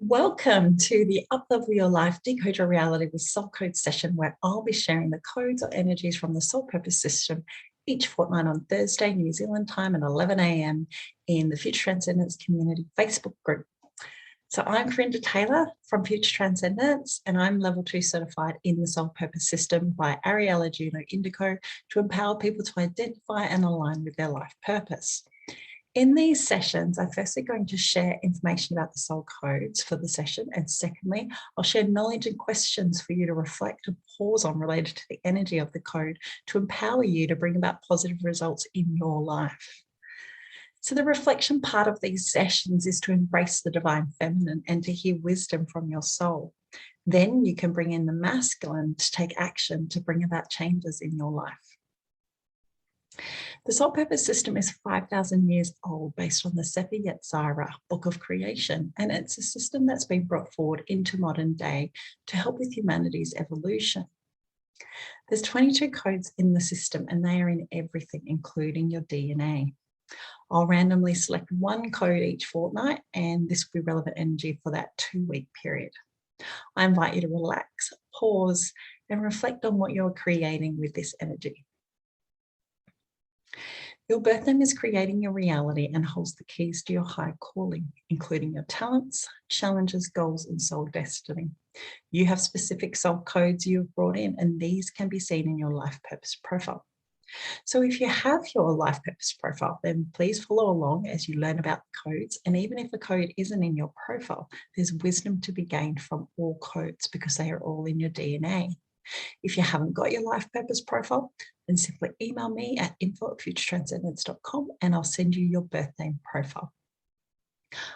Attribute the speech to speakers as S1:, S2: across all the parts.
S1: Welcome to the Uplevel Your Life Decode Your Reality with Soul Code session, where I'll be sharing the codes or energies from the Soul Purpose System each fortnight on Thursday, New Zealand time at 11 a.m. in the Future Transcendence Community Facebook group. So I'm Corinda Taylor from Future Transcendence, and I'm level 2 certified in the Soul Purpose System by Ariella Juno Indigo to empower people to identify and align with their life purpose. In these sessions, I'm firstly going to share information about the soul codes for the session. And secondly, I'll share knowledge and questions for you to reflect and pause on related to the energy of the code to empower you to bring about positive results in your life. So the reflection part of these sessions is to embrace the divine feminine and to hear wisdom from your soul. Then you can bring in the masculine to take action to bring about changes in your life. The Soul Purpose System is 5,000 years old based on the Sefer Yetzirah, Book of Creation, and it's a system that's been brought forward into modern day to help with humanity's evolution. There's 22 codes in the system and they are in everything, including your DNA. I'll randomly select one code each fortnight and this will be relevant energy for that 2-week period. I invite you to relax, pause, and reflect on what you're creating with this energy. Your birth name is creating your reality and holds the keys to your high calling, including your talents, challenges, goals, and soul destiny. You have specific soul codes you have brought in, and these can be seen in your life purpose profile. So if you have your life purpose profile, then please follow along as you learn about the codes. And even if a code isn't in your profile, there's wisdom to be gained from all codes because they are all in your DNA. If you haven't got your life purpose profile, then simply email me at info@futuretranscendence.com and I'll send you your birth name profile.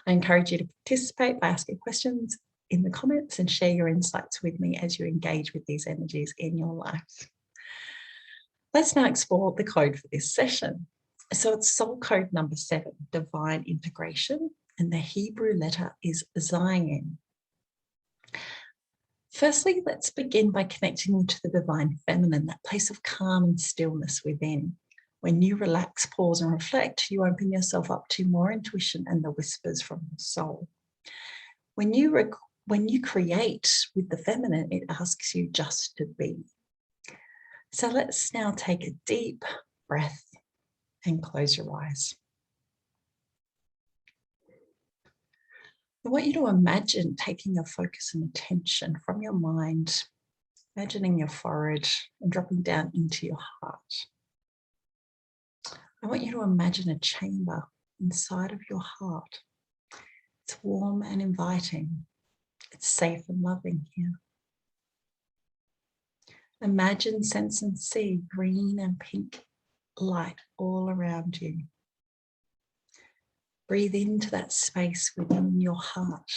S1: I encourage you to participate by asking questions in the comments and share your insights with me as you engage with these energies in your life. Let's now explore the code for this session. So it's soul code number 7, divine integration, and the Hebrew letter is Zayin. Firstly, let's begin by connecting to the divine feminine, that place of calm and stillness within. When you relax, pause, and reflect, you open yourself up to more intuition and the whispers from your soul. When you create with the feminine, it asks you just to be. So let's now take a deep breath and close your eyes. I want you to imagine taking your focus and attention from your mind, imagining your forehead and dropping down into your heart. I want you to imagine a chamber inside of your heart. It's warm and inviting. It's safe and loving here. Imagine, sense and see green and pink light all around you. Breathe into that space within your heart.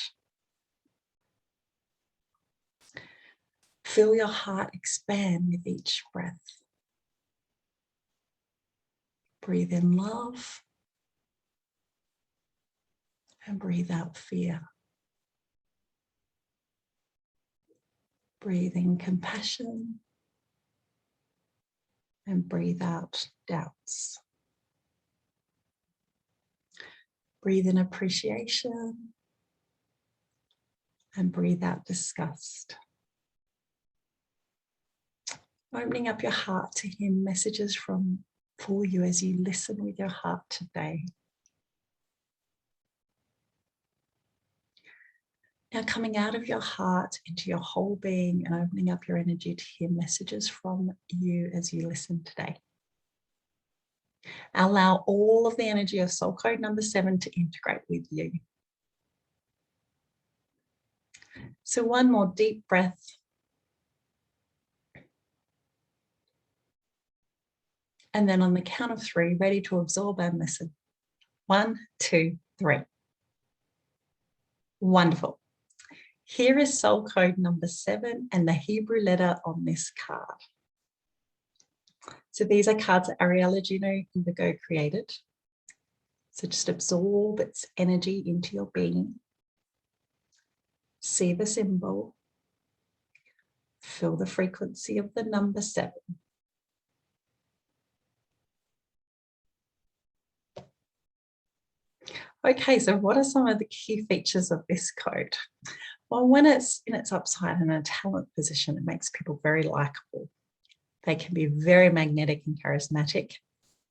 S1: Feel your heart expand with each breath. Breathe in love and breathe out fear. Breathe in compassion and breathe out doubts. Breathe in appreciation and breathe out disgust. Opening up your heart to hear messages for you as you listen with your heart today. Now coming out of your heart into your whole being and opening up your energy to hear messages from you as you listen today. Allow all of the energy of soul code number 7 to integrate with you. So one more deep breath. And then on the count of 3, ready to absorb and listen. 1, 2, 3. Wonderful. Here is soul code number 7 and the Hebrew letter on this card. So these are cards that Ariella Juno Indigo created. So just absorb its energy into your being. See the symbol. Feel the frequency of the number 7. Okay, so what are some of the key features of this code? Well, when it's in its upside in a talent position, it makes people very likable. They can be very magnetic and charismatic,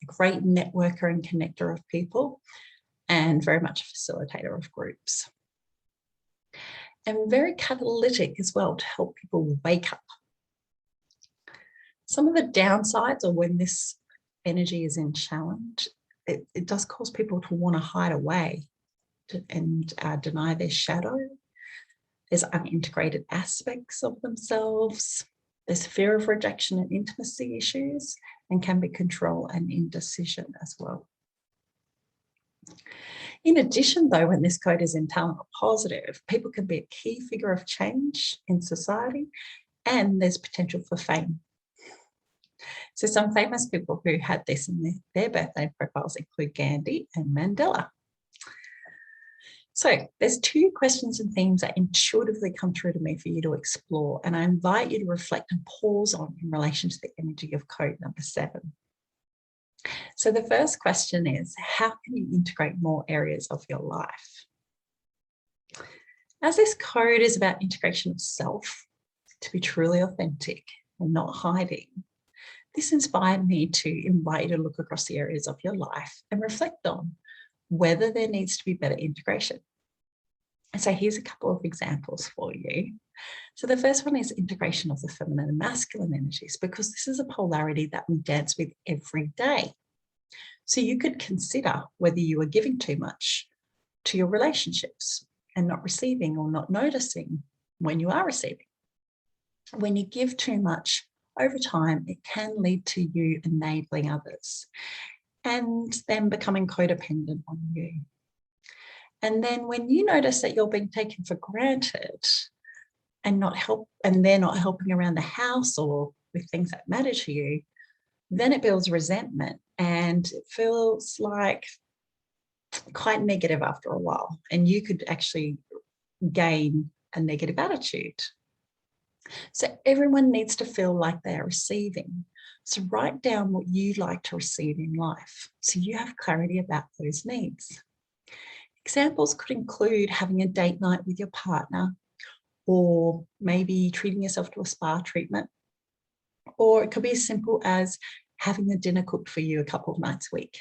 S1: a great networker and connector of people, and very much a facilitator of groups. And very catalytic as well to help people wake up. Some of the downsides are when this energy is in challenge, it does cause people to want to hide away and deny their shadow. There's unintegrated aspects of themselves. There's fear of rejection and intimacy issues, and can be control and indecision as well. In addition, though, when this code is in talent or positive, people can be a key figure of change in society, and there's potential for fame. So some famous people who had this in their birthday profiles include Gandhi and Mandela. So there's 2 questions and themes that intuitively come through to me for you to explore, and I invite you to reflect and pause on in relation to the energy of code number 7. So the first question is, how can you integrate more areas of your life? As this code is about integration of self, to be truly authentic and not hiding, this inspired me to invite you to look across the areas of your life and reflect on whether there needs to be better integration. And so here's a couple of examples for you. So the first one is integration of the feminine and masculine energies, because this is a polarity that we dance with every day. So you could consider whether you are giving too much to your relationships and not receiving or not noticing when you are receiving. When you give too much over time, it can lead to you enabling others and them becoming codependent on you. And then when you notice that you're being taken for granted and they're not helping around the house or with things that matter to you, then it builds resentment and it feels like quite negative after a while. And you could actually gain a negative attitude. So everyone needs to feel like they are receiving. So write down what you'd like to receive in life so you have clarity about those needs. Examples could include having a date night with your partner, or maybe treating yourself to a spa treatment. Or it could be as simple as having a dinner cooked for you a couple of nights a week.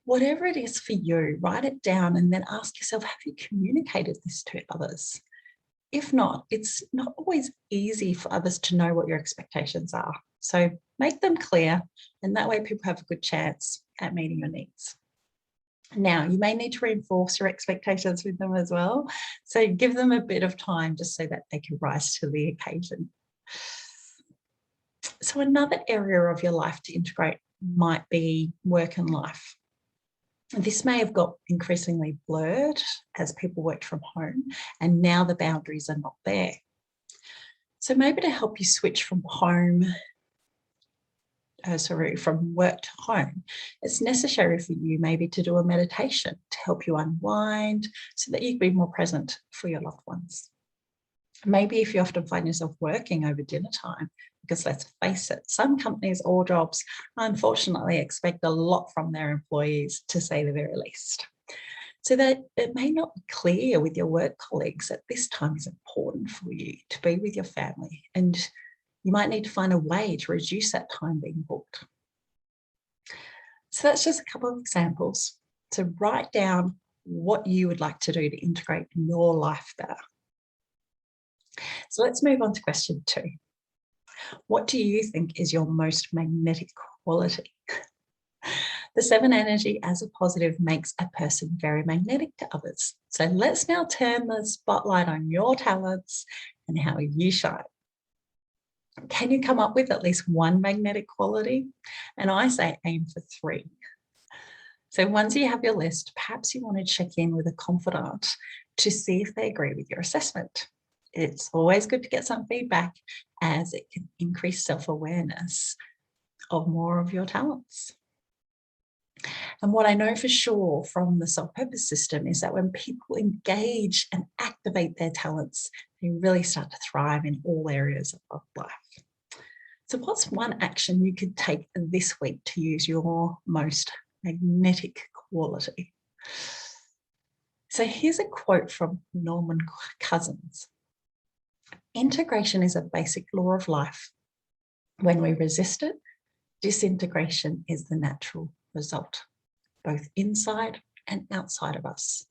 S1: Whatever it is for you, write it down and then ask yourself, have you communicated this to others? If not, it's not always easy for others to know what your expectations are. So make them clear, and that way people have a good chance at meeting your needs. Now, you may need to reinforce your expectations with them as well. So give them a bit of time just so that they can rise to the occasion. So another area of your life to integrate might be work and life. This may have got increasingly blurred as people worked from home, and now the boundaries are not there. So maybe to help you switch from from work to home, it's necessary for you maybe to do a meditation to help you unwind so that you can be more present for your loved ones. Maybe if you often find yourself working over dinner time, because let's face it, some companies or jobs unfortunately expect a lot from their employees, to say the very least. So that it may not be clear with your work colleagues that this time is important for you to be with your family, and you might need to find a way to reduce that time being booked. So that's just a couple of examples. So write down what you would like to do to integrate your life better. So let's move on to question 2. What do you think is your most magnetic quality? The 7 energy as a positive makes a person very magnetic to others. So let's now turn the spotlight on your talents and how you shine. Can you come up with at least 1 magnetic quality? And I say aim for 3. So once you have your list, perhaps you want to check in with a confidant to see if they agree with your assessment. It's always good to get some feedback, as it can increase self-awareness of more of your talents. And what I know for sure from the self-purpose system is that when people engage and activate their talents, they really start to thrive in all areas of life. So what's one action you could take this week to use your most magnetic quality? So here's a quote from Norman Cousins. Integration is a basic law of life. When we resist it, disintegration is the natural result, both inside and outside of us.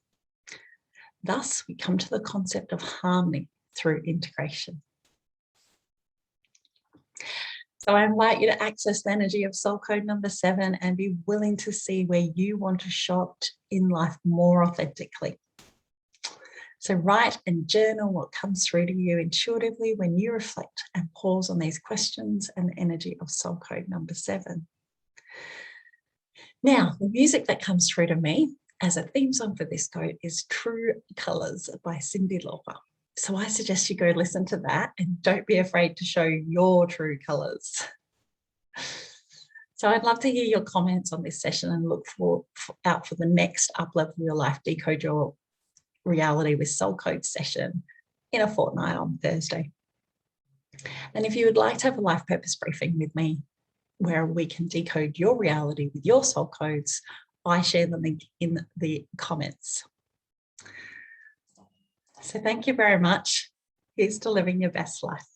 S1: Thus, we come to the concept of harmony through integration. So I invite you to access the energy of soul code number 7 and be willing to see where you want to show up in life more authentically. So write and journal what comes through to you intuitively when you reflect and pause on these questions and the energy of soul code number 7. Now, the music that comes through to me as a theme song for this code is True Colours by Cyndi Lauper. So I suggest you go listen to that and don't be afraid to show your true colours. So I'd love to hear your comments on this session and look out for the next Uplevel Your Life Decode Your Reality with Soul Code session in a fortnight on Thursday. And if you would like to have a life purpose briefing with me where we can decode your reality with your soul codes, I share the link in the comments. So thank you very much. Here's to living your best life.